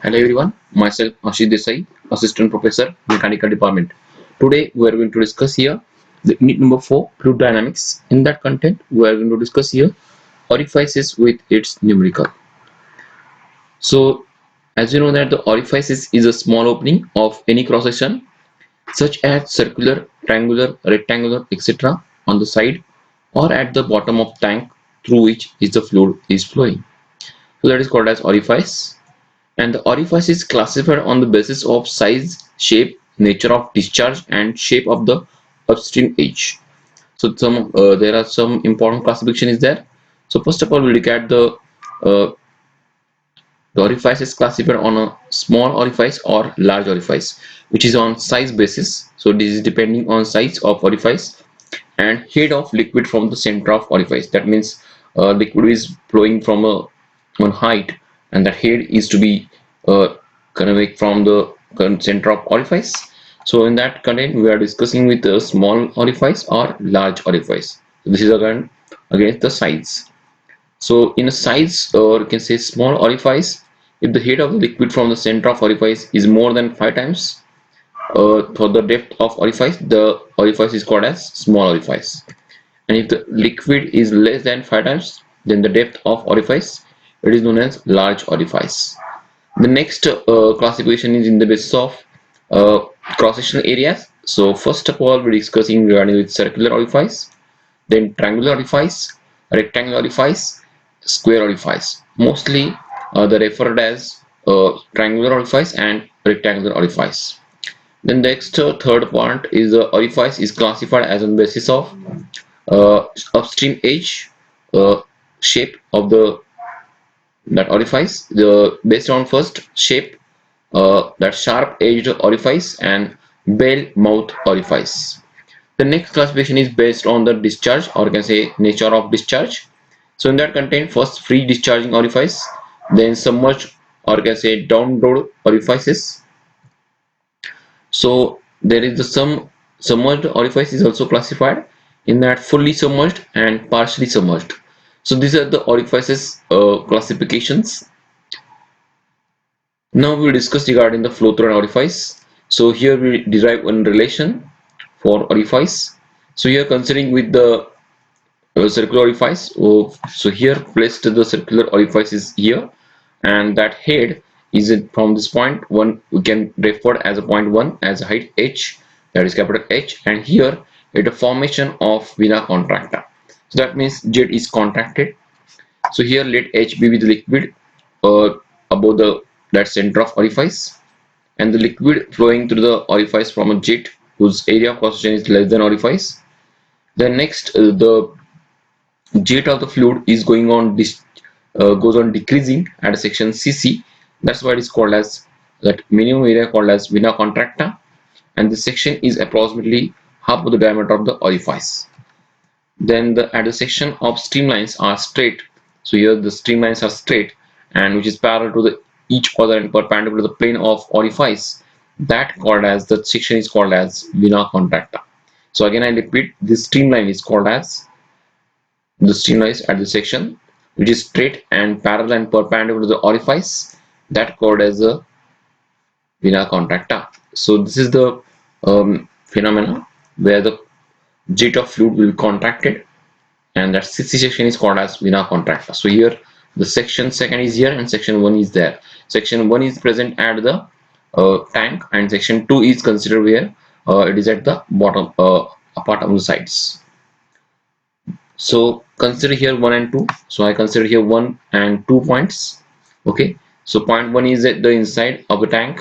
Hello everyone, myself Ashit Desai, Assistant Professor, Mechanical Department. Today we are going to discuss here the unit number 4, Fluid Dynamics. In that content, we are going to discuss here orifices with its numerical. So, as you know that the orifices is a small opening of any cross section, such as circular, triangular, rectangular, etc. on the side or at the bottom of tank through which is the fluid is flowing. So that is called as orifice. And the orifice is classified on the basis of size, shape, nature of discharge, and shape of the upstream edge. So there are some important classification is there. So first of all, we look at uh, the orifice is classified on a small orifice or large orifice, which is on size basis. So this is depending on size of orifice and head of liquid from the center of orifice. That means liquid is flowing from a one height, and that head is to be conveyed from the center of orifice. So in that content, we are discussing with a small orifice or large orifice. So this is again against the size. So in a size, or you can say small orifice, if the head of the liquid from the center of orifice is more than 5 times for the depth of orifice, the orifice is called as small orifice. And if the liquid is less than 5 times, then the depth of orifice, it is known as large orifice. The next classification is in the basis of cross-sectional areas. So first of all, we're discussing regarding with circular orifice, then triangular orifice, rectangular orifice, square orifice. Mostly they're referred as triangular orifice and rectangular orifice. Then next third point is the orifice is classified as on basis of upstream edge, uh, shape of the that orifice, the based on first shape, that sharp edged orifice and bell mouth orifice. The next classification is based on the discharge, or you can say nature of discharge. So in that contain first free discharging orifice, then submerged, or you can say downward orifices. So there is the some submerged orifice is also classified in that fully submerged and partially submerged. So these are the orifices classifications. Now we will discuss regarding the flow through an orifice. So here we derive one relation for orifice. So here considering with the circular orifice. So here placed the circular orifice is here, and that head is it from this point 1 we can refer as a point 1 as a height h, that is capital H, and here it a formation of vena contracta. So that means jet is contracted. So here let H be with the liquid above the that center of orifice, and the liquid flowing through the orifice from a jet whose area of cross section is less than orifice. Then next the jet of the fluid is going on goes on decreasing at a section CC. That's why it is called as that minimum area called as vena contracta, and this section is approximately half of the diameter of the orifice. Then the at the section of streamlines are straight. So here the streamlines are straight and which is parallel to the each other and perpendicular to the plane of orifice. That called as the section is called as vena contracta. So again I repeat, this streamline is called as the streamline at the section which is straight and parallel and perpendicular to the orifice, that called as a vena contracta. So this is the phenomena where the jet of fluid will be contracted, and that CC section is called as vena contracta. So here the section second is here and section 1 is there. Section 1 is present at the tank, and section 2 is considered where it is at the bottom apart on the sides. So consider here 1 and 2. So I consider here 1 and 2 points. Okay, so point 1 is at the inside of the tank,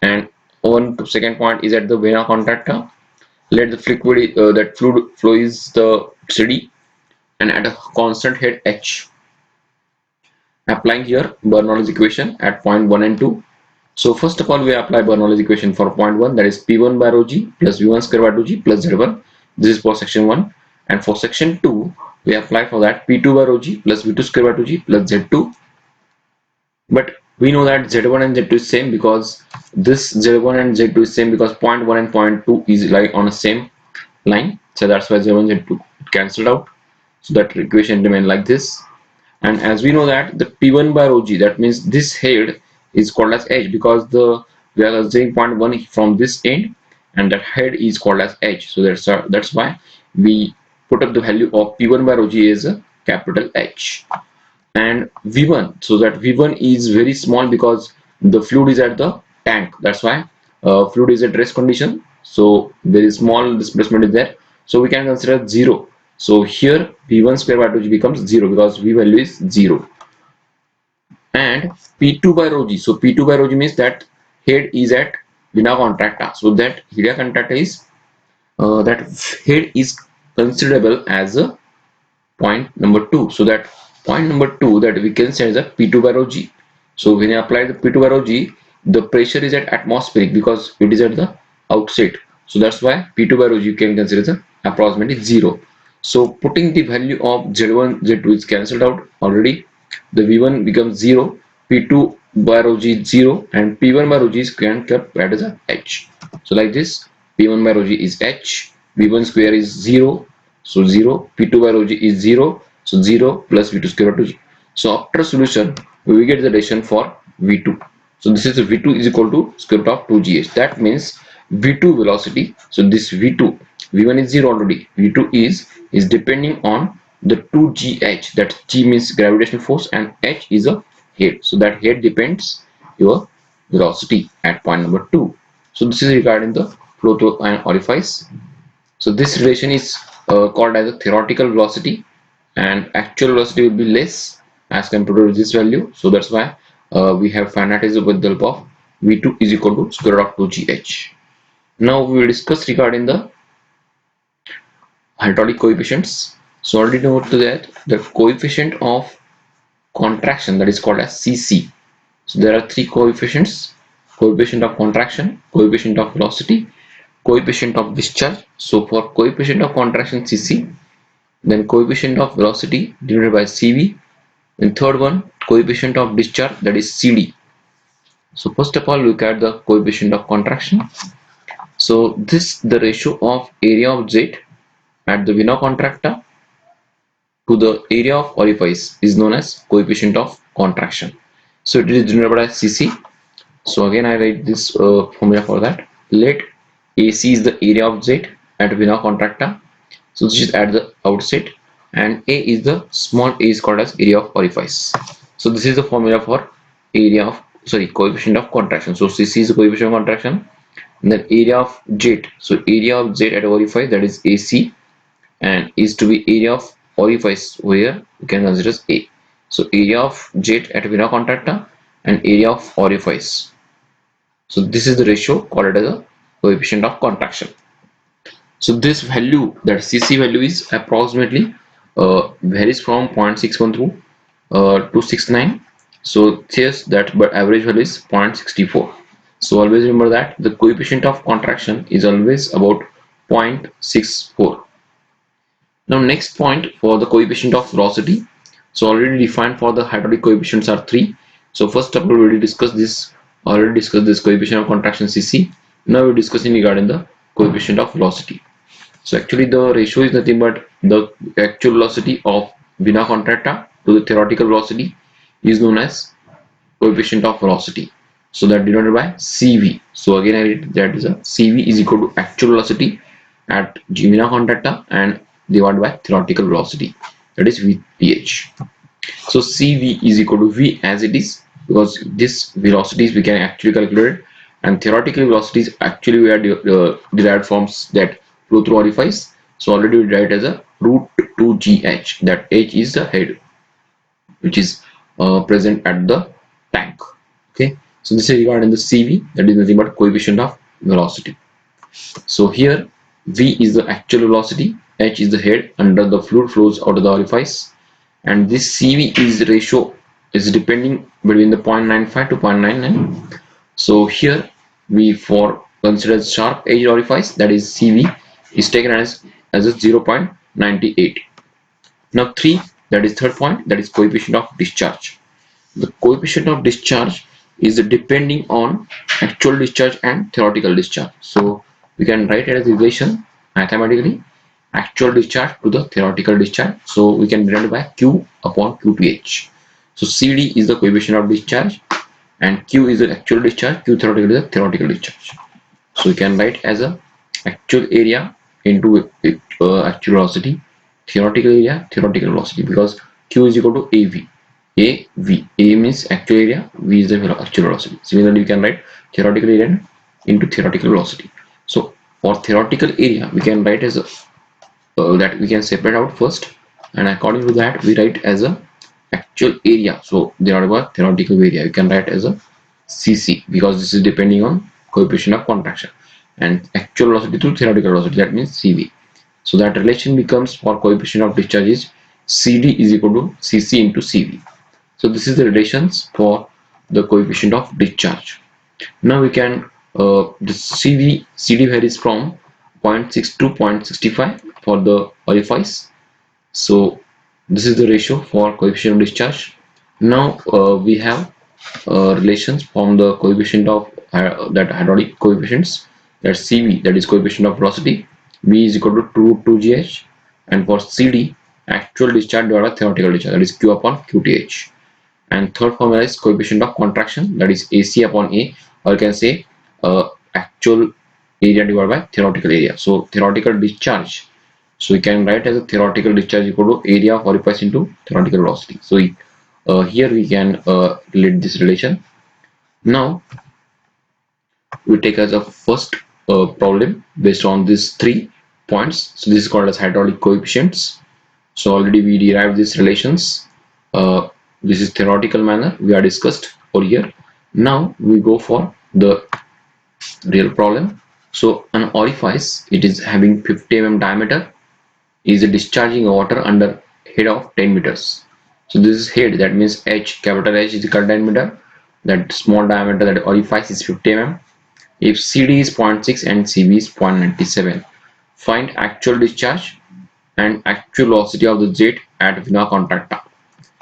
and second point is at the vena contracta. Let the liquid that fluid flow is the CD and at a constant head h. Applying here Bernoulli's equation at point 1 and 2. So first of all we apply Bernoulli's equation for point 1, that is P1 by rho g plus V1 square by 2g plus Z1. This is for section 1, and for section 2 we apply for that P2 by rho g plus V2 square by 2g plus Z2. But we know that Z1 and Z2 is same because this Z1 and Z2 is same because point 1 and point 2 is like on the same line. So that's why Z1 Z2 cancelled out. So that equation remain like this. And as we know that the P1 by rho g, that means this head is called as edge, because the we are considering point 1 from this end, and that head is called as edge. So that's why we put up the value of P1 by rho g as a capital H. And V1, so that V1 is very small because the fluid is at the tank. That's why fluid is at rest condition, so very small displacement is there, so we can consider 0. So here V1 square by rho g becomes 0 because V value is 0. And P2 by rho g, so P2 by rho g means that head is at vena contracta, so that vena contracta is that head is considerable as a point number 2. So that point number 2 that we can say as a P2 by rho g. So when you apply the P2 by rho g, the pressure is at atmospheric because it is at the outset. So that's why P2 by rho g you can consider as approximately 0. So putting the value of Z1, Z2 is cancelled out already. The V1 becomes 0, P2 by rho g is 0, and P1 by rho g is kept as a H. So like this, P1 by rho g is H, V1 square is 0, so 0, P2 by rho g is 0, so 0 plus V2 square by 2g. So after solution, we get the relation for V2. So this is V2 is equal to square root of 2gh. That means V2 velocity. So this V2, V1 is 0 already. V2 is depending on the 2gh. That g means gravitational force and h is a head. So that head depends your velocity at point number 2. So this is regarding the flow through an orifice. So this relation is called as a theoretical velocity, and actual velocity will be less as compared to this value. So that's why we have finitized with the help of V2 is equal to square root of 2gh. Now we will discuss regarding the hydraulic coefficients. So already note to that the coefficient of contraction, that is called as Cc. So there are three coefficients: coefficient of contraction, coefficient of velocity, coefficient of discharge. So for coefficient of contraction Cc, then coefficient of velocity denoted by Cv, and third one coefficient of discharge, that is Cd. So first of all look at the coefficient of contraction. So this the ratio of area of jet at the vena contracta to the area of orifice is known as coefficient of contraction. So it is denoted by Cc. So again I write this formula for that. Let AC is the area of jet at vena contracta. So this is at the outset, and A is the small a is called as area of orifice. So this is the formula for area of coefficient of contraction. So Cc is the coefficient of contraction, and then area of jet. So area of jet at orifice, that is AC, and is to be area of orifice where we can consider as A. So area of jet at vena contracta and area of orifice. So this is the ratio called as a coefficient of contraction. So this value, that Cc value, is approximately varies from 0.61 through 269. So yes, that but average value is 0.64. So always remember that the coefficient of contraction is always about 0.64. Now next point for the coefficient of velocity. So already defined for the hydraulic coefficients are 3. So first up we already discussed this coefficient of contraction Cc. Now we're discussing regarding the coefficient of velocity. So actually the ratio is nothing but the actual velocity of vena contracta to the theoretical velocity is known as coefficient of velocity. So that denoted by Cv. So again I read that is a Cv is equal to actual velocity at vena contracta and divided by theoretical velocity, that is Vth. So Cv is equal to V as it is, because this velocities we can actually calculate, and theoretical velocities actually we are derived from that flow through orifice. So already we derived as a root 2gh, that h is the head which is present at the tank. Okay, so this is regarding the Cv, that is nothing but coefficient of velocity. So here V is the actual velocity, h is the head under the fluid flows out of the orifice, and this Cv is the ratio is depending between the 0.95 to 0.99. So here we for consider sharp edge orifice, that is Cv is taken as a 0.98. Now 3, that is third point, that is coefficient of discharge. The coefficient of discharge is depending on actual discharge and theoretical discharge. So we can write it as relation mathematically, actual discharge to the theoretical discharge. So we can denote by Q upon Q2H. So CD is the coefficient of discharge and Q is the actual discharge, Q theoretical is the theoretical discharge. So we can write as a actual area into actual velocity, theoretical area, theoretical velocity, because Q is equal to AV. AV. A means actual area, V is the actual velocity. Similarly, we can write theoretical area into theoretical velocity. So for theoretical area, we can write as a that we can separate out first, and according to that we write as a actual area. So there are what theoretical area you can write as a CC, because this is depending on coefficient of contraction, and actual velocity to theoretical velocity, that means CV. So that relation becomes for coefficient of discharge is CD is equal to CC into CV. So this is the relations for the coefficient of discharge. Now we can the CD varies from zero point 0.6 to 0.65 for the orifice. So this is the ratio for coefficient of discharge. Now we have relations from the coefficient of that hydraulic coefficients, that CV, that is coefficient of velocity, V is equal to 2 2gh, and for CD actual discharge divided by theoretical discharge, that is Q upon QTH. And third formula is coefficient of contraction, that is AC upon A, or you can say actual area divided by theoretical area. So theoretical discharge, so we can write as a theoretical discharge equal to area of orifice into theoretical velocity. So here we can relate this relation. Now we take as a first problem based on these 3 points. So this is called as hydraulic coefficients. So already we derived these relations. This is theoretical manner we are discussed over here. Now we go for the real problem. So an orifice, it is having 50 mm diameter, is discharging water under head of 10 meters. So this is head, that means H, capital H is equal to 10 meter. That small diameter, that orifice, is 50 mm. If CD is 0.6 and CV is 0.97, find actual discharge and actual velocity of the jet at vena contracta.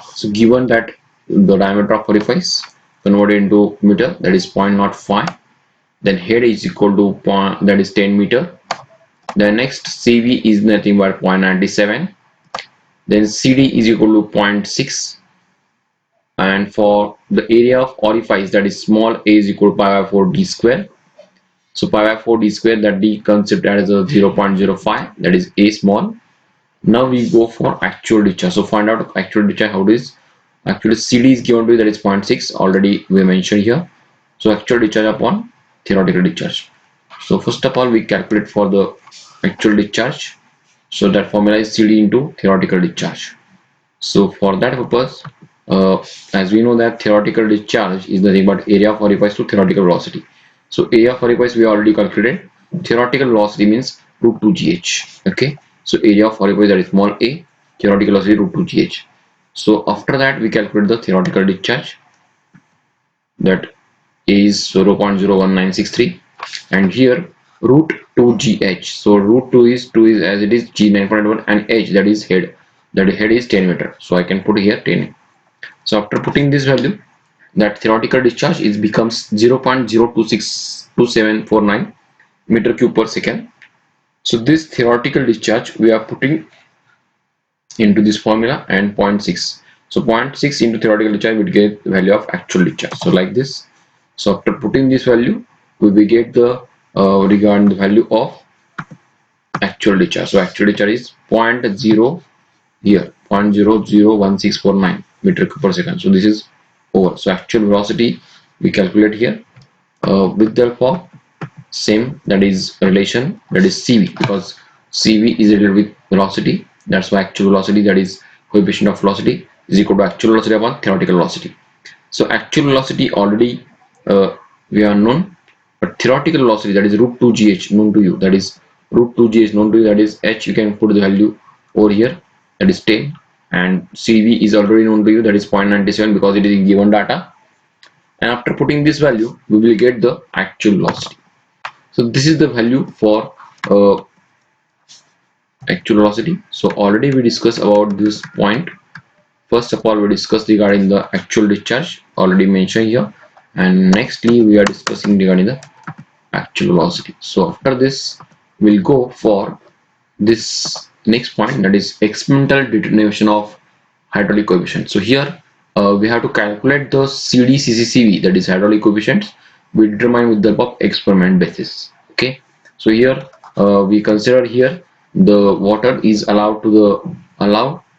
So given that the diameter of orifice converted into meter, that is 0.05, then head is equal to that is 10 meter. The next CV is nothing but 0.97, then CD is equal to 0.6, and for the area of orifice, that is small a, is equal to pi by 4 d square. So pi by 4 d square, that d considered as a 0.05, that is a small. Now we go for actual discharge. So find out actual discharge, how it is. Actually CD is given to you, that is 0.6, already we mentioned here. So actual discharge upon theoretical discharge. So first of all we calculate for the actual discharge. So that formula is CD into theoretical discharge. So for that purpose, as we know that theoretical discharge is nothing but area of orifice to theoretical velocity. So area of orifice we already calculated. Theoretical velocity means root 2 gh. Okay. So area of orifice, that is small a, theoretical velocity root 2 gh. So after that we calculate the theoretical discharge, that is 0.01963, and here root 2 gh. So root 2 is as it is g 9.1, and h, that is head, that head is 10 meter. So I can put here 10. So after putting this value, that theoretical discharge is becomes 0.0262749 meter cube per second. So this theoretical discharge we are putting into this formula, and 0.6. So 0.6 into theoretical discharge will get the value of actual discharge. So like this. So after putting this value, we will get the regarding the value of actual discharge. So actual discharge is 0.0 here, 0.001649 meter cube per second. So this is over. So actual velocity we calculate here with therefore same, that is relation, that is CV, because CV is related with velocity. That's why actual velocity, that is coefficient of velocity, is equal to actual velocity upon theoretical velocity. So actual velocity already we are known, but theoretical velocity, that is root 2 gh, known to you, that is root 2 gh known to you, that is h, you can put the value over here, that is 10, and CV is already known to you, that is 0.97, because it is given data, and after putting this value we will get the actual velocity. So this is the value for actual velocity. So already we discussed about this point. First of all we discussed regarding the actual discharge, already mentioned here, and nextly we are discussing regarding the actual velocity. So after this we'll go for this next point, that is experimental determination of hydraulic coefficient. So here we have to calculate the CDCCCV, that is hydraulic coefficients, we determine with the help of experiment basis. Okay, so here we consider here the water is allowed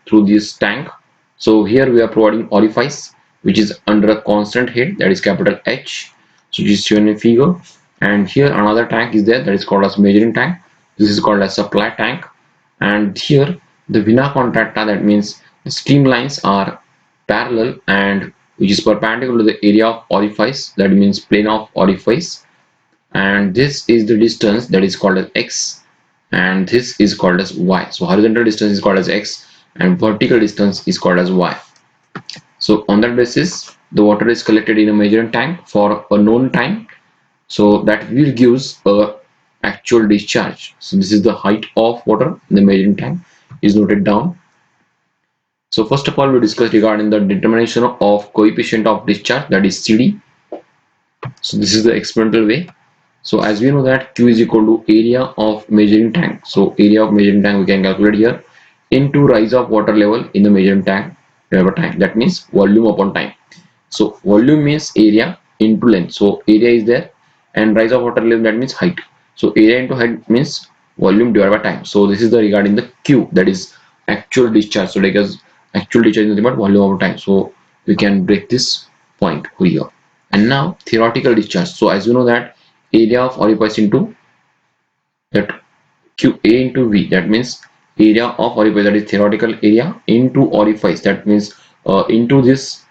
through this tank. So here we are providing orifice which is under a constant head, that is capital H, so which is shown in figure. And here another tank is there, that is called as measuring tank. This is called as supply tank. And here the vena contracta, that means the streamlines are parallel and which is perpendicular to the area of orifice, that means plane of orifice. And this is the distance, that is called as x, and this is called as y. So horizontal distance is called as x and vertical distance is called as y. So on that basis the water is collected in a measuring tank for a known time, so that will gives a actual discharge. So this is the height of water in the measuring tank is noted down. So first of all we discuss regarding the determination of coefficient of discharge, that is CD. So this is the experimental way. So as we know that Q is equal to area of measuring tank. So area of measuring tank we can calculate here into rise of water level in the measuring tank over time. That means volume upon time. So volume means area into length. So area is there and rise of water level, that means height. So area into height means volume divided by time. So this is the regarding the Q, that is actual discharge. So like as actual discharge is nothing but volume over time. So we can break this point over here. And now theoretical discharge. So as you know that area of orifice into that Q A into V, that means area of orifice, that is theoretical area into orifice, that means into this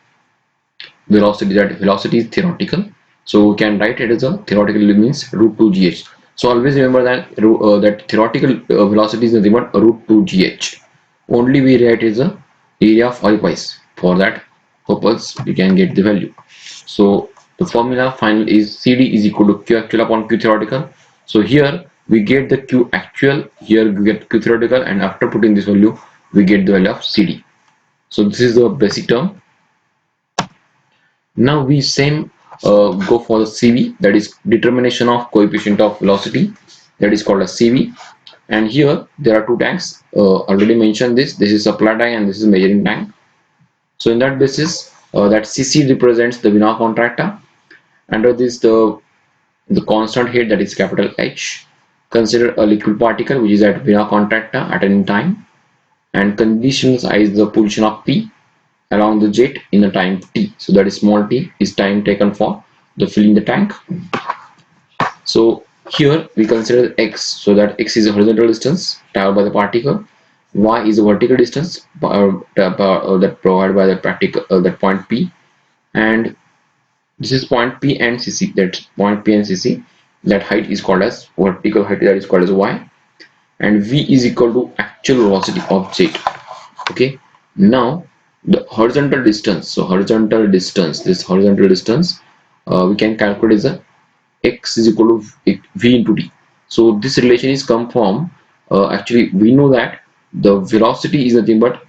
velocity, that velocity is theoretical. So we can write it as a theoretical means root 2 gh. So always remember that that theoretical velocity is nothing but root 2 gh. Only we write is the area of orifice. For that purpose we can get the value. So the formula final is CD is equal to Q actual upon Q theoretical. So here we get the Q actual, here we get Q theoretical, and after putting this value we get the value of CD. So this is the basic term. Now we same go for the CV, that is determination of coefficient of velocity, that is called as CV. And here there are two tanks, already mentioned this is supply tank and this is measuring tank. So in that basis that CC represents the vena contracta. Under this the constant head, that is capital H. Consider a liquid particle which is at vena contracta at any time, and conditions is the position of P along the jet in the time t. So that is small t is time taken for the filling the tank. So here we consider x, so that x is a horizontal distance traveled by the particle, y is a vertical distance that provided by the particle that point P, and this is point P and CC, that point P and CC, that height is called as vertical height, that is called as y, and v is equal to actual velocity of jet. Okay, now the horizontal distance, so horizontal distance, this horizontal distance we can calculate as a x is equal to v into t. So this relation is come from actually we know that the velocity is nothing but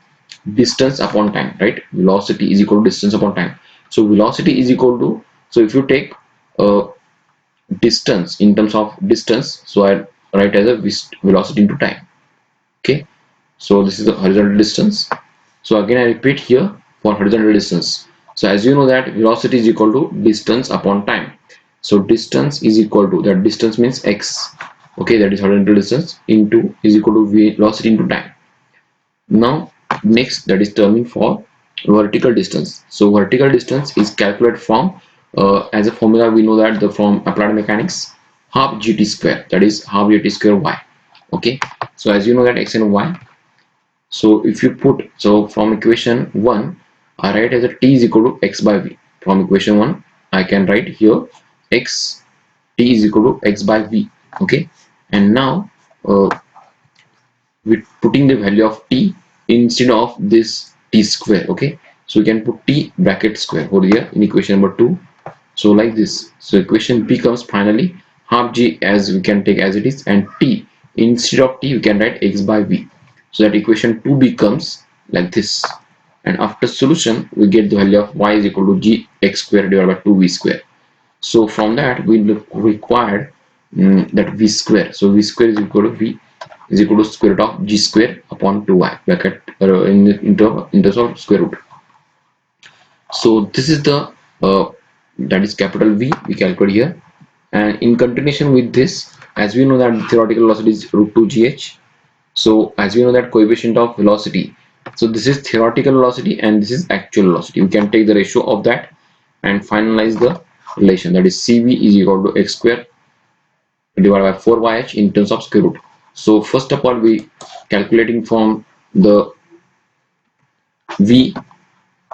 distance upon time, right? Velocity is equal to distance upon time. So velocity is equal to, so if you take distance in terms of distance, so I write as a velocity into time. Okay, so this is the horizontal distance. So again I repeat here for horizontal distance. So as you know that velocity is equal to distance upon time. So distance is equal to, that distance means x. Okay, that is horizontal distance into is equal to velocity into time. Now next, that is terming for vertical distance. So vertical distance is calculated from as a formula we know that the from applied mechanics, half gt square, that is half gt square y. Okay, so as you know that x and y. So if you put, so from equation 1 I write as a t is equal to x by v. From equation 1 I can write here x, t is equal to x by v. Okay, and now with putting the value of t instead of this t square. Okay, so we can put t bracket square over here in equation number 2. So like this, so equation becomes finally half g, as we can take as it is, and t instead of t we can write x by v. So that equation 2 becomes like this, and after solution we get the value of y is equal to g x square divided by 2v square. So from that we required that v square. So v square is equal to v is equal to square root of g square upon 2y bracket in terms of square root. So this is the that is capital V we calculate here, and in continuation with this, as we know that theoretical velocity is root 2 gh. So as we know that coefficient of velocity, so this is theoretical velocity and this is actual velocity. We can take the ratio of that and finalize the relation, that is Cv is equal to x square divided by 4yh in terms of square root. So first of all, we calculating from the V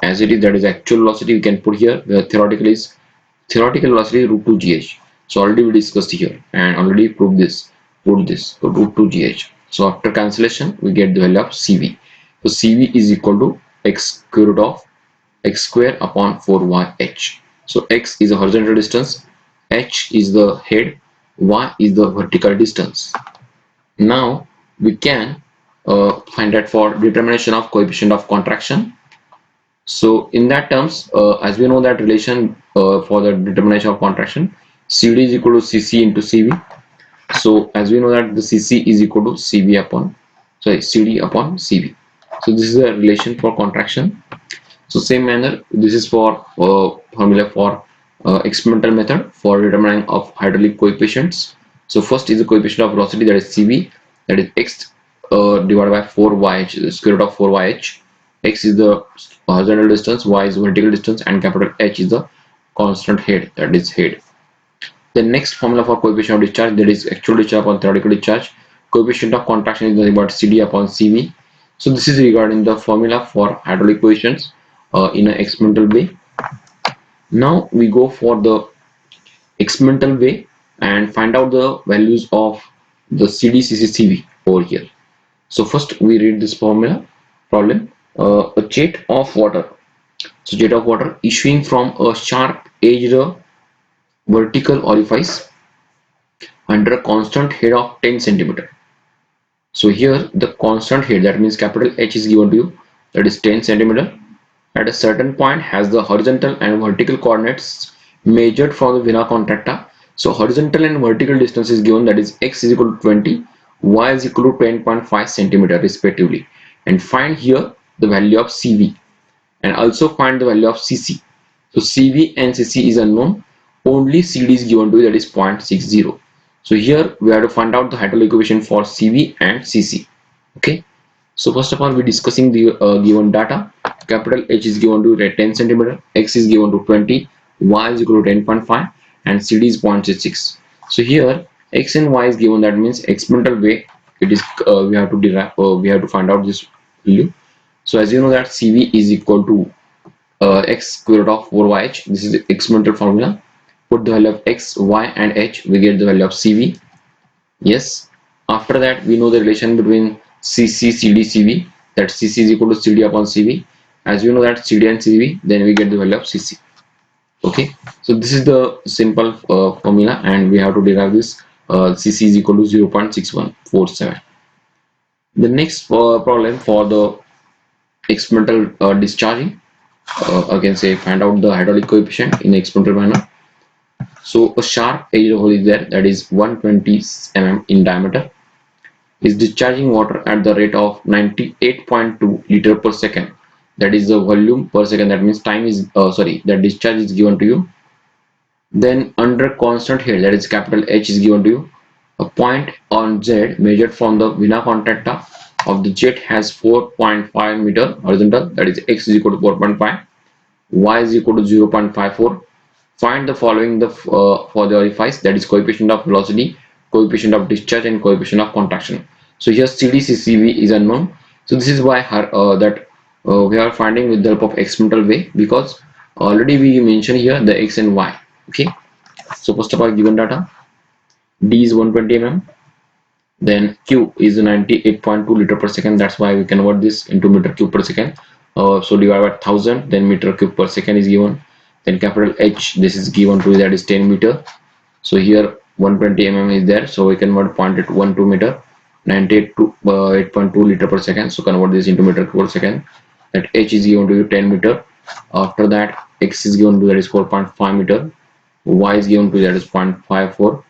as it is, that is actual velocity, we can put here, where theoretical velocity root 2 gh. So already we discussed here and already proved this, put this, so root 2 gh. So after cancellation we get the value of Cv. So Cv is equal to x square root of x square upon 4yh. So x is the horizontal distance, h is the head, y is the vertical distance. Now we can find that for determination of coefficient of contraction. So in that terms, as we know that relation for the determination of contraction, CD is equal to CC into CV. So as we know that the CC is equal to CV upon, sorry, CD upon CV. So this is the relation for contraction. So same manner, this is for formula for experimental method for determining of hydraulic coefficients. So first is the coefficient of velocity, that is CV, that is x divided by 4yh, the square root of 4yh. X is the horizontal distance, y is vertical distance, and capital H is the constant head, that is head. The next formula for coefficient of discharge, that is actual discharge upon theoretical discharge. Coefficient of contraction is nothing but CD upon CV. So this is regarding the formula for hydraulic coefficients in an experimental way. Now we go for the experimental way and find out the values of the CD, CC, CV over here. So first we read this formula problem. A jet of water, so jet of water issuing from a sharp edged vertical orifice under a constant head of 10 centimeter. So here the constant head, that means capital H, is given to you, that is 10 centimeter. At a certain point has the horizontal and vertical coordinates measured from the vena contracta. So horizontal and vertical distance is given, that is x is equal to 20, y is equal to 10.5 centimeter respectively, and find here the value of CV and also find the value of CC. So CV and CC is unknown, only CD is given to you, that is 0.60. So here we have to find out the hydraulic coefficient for CV and CC. Okay, so first of all we discussing the given data. Capital H is given to 10 centimeter, X is given to 20, Y is equal to 10.5, and CD is 0.66. So here X and Y is given, that means experimental way it is we have to derive, we have to find out this value. So as you know that CV is equal to x square root of 4yh. This is the experimental formula. Put the value of x, y, and h. We get the value of CV. Yes. After that, we know the relation between CC, CD, CV. That CC is equal to CD upon CV. As we know that CD and CV, then we get the value of CC. Okay. So this is the simple formula, and we have to derive this. CC is equal to 0.6147. The next problem for the experimental discharging, again say find out the hydraulic coefficient in experimental manner. So a sharp edge hole is there, that is 120 mm in diameter, is discharging water at the rate of 98.2 liter per second. That is the volume per second. That means time is that discharge is given to you. Then under constant head, that is capital H, is given to you. A point on Z measured from the vena contracta of the jet has 4.5 meter horizontal. That is x is equal to 4.5. Y is equal to 0.54. Find the following for the orifice, that is coefficient of velocity, coefficient of discharge, and coefficient of contraction. So here CDCCV is unknown. So this is why we are finding with the help of experimental way, because already we mentioned here the x and y. Okay. So first of all, given data, D is 120 mm, then Q is 98.2 liter per second. That's why we convert this into meter cube per second. So divide by 1000, then meter cube per second is given. Then capital H, this is given to, that is 10 meter. So here 120 mm is there, so we convert 0.12 meter, 98 to 8.2 liter per second. So convert this into meter cube per second. That H is given to you 10 meter. After that X is given to, that is 4.5 meter. Y is given to, that is 0.54.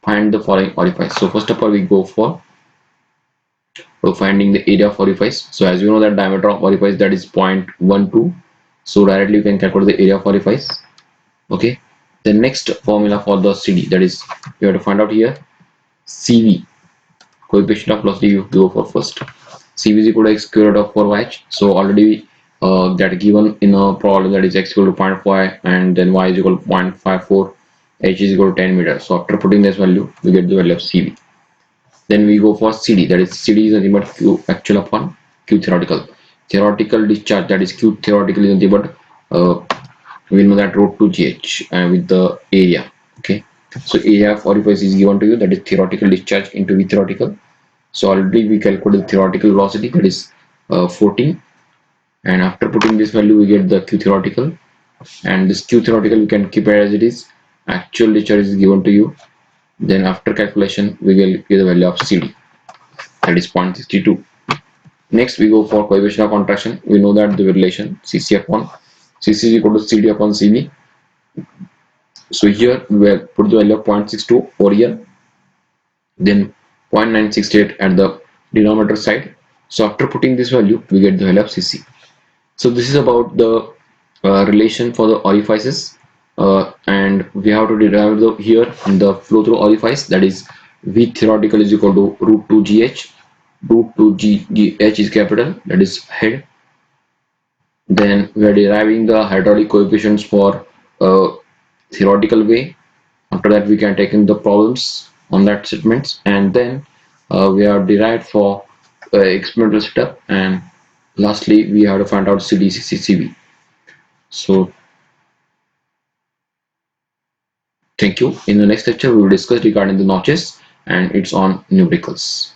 Find the following orifice. So first of all, we go for finding the area of orifice. So as you know that diameter of orifice, that is 0.12, So directly you can calculate the area of orifice. Okay. The next formula for the CD, that is you have to find out here CV, coefficient of velocity. You go for first. CV is equal to x square root of 4y. So already that given in a problem, that is x equal to 0.5 and then y is equal to 0.54, h is equal to 10 meters. So after putting this value, we get the value of CV. Then we go for CD, that is CD is nothing but Q actual upon Q theoretical. Theoretical discharge, that is Q theoretical is nothing but we know that root 2 GH with the area. Okay, so area of orifice is given to you, that is theoretical discharge into V theoretical. So already we calculated the theoretical velocity, that is 14, and after putting this value we get the Q theoretical, and this Q theoretical we can keep it as it is. Actual discharge is given to you, then after calculation we will get the value of CD, that is 0.62. Next we go for coefficient of contraction. We know that the relation CC upon CC is equal to CD upon CB. So here we will put the value of 0.62 over here, then 0.968 at the denominator side. So after putting this value, we get the value of CC. So this is about the relation for the orifices, and we have to derive the here in the flow through orifice, that is V theoretical is equal to root 2 GH. Root 2 GH is capital, that is head. Then we are deriving the hydraulic coefficients for theoretical way. After that we can take in the problems on that statements, and then we are derived for experimental setup, and lastly we have to find out CDCCCB. So thank you. In the next lecture we will discuss regarding the notches and its on numericals.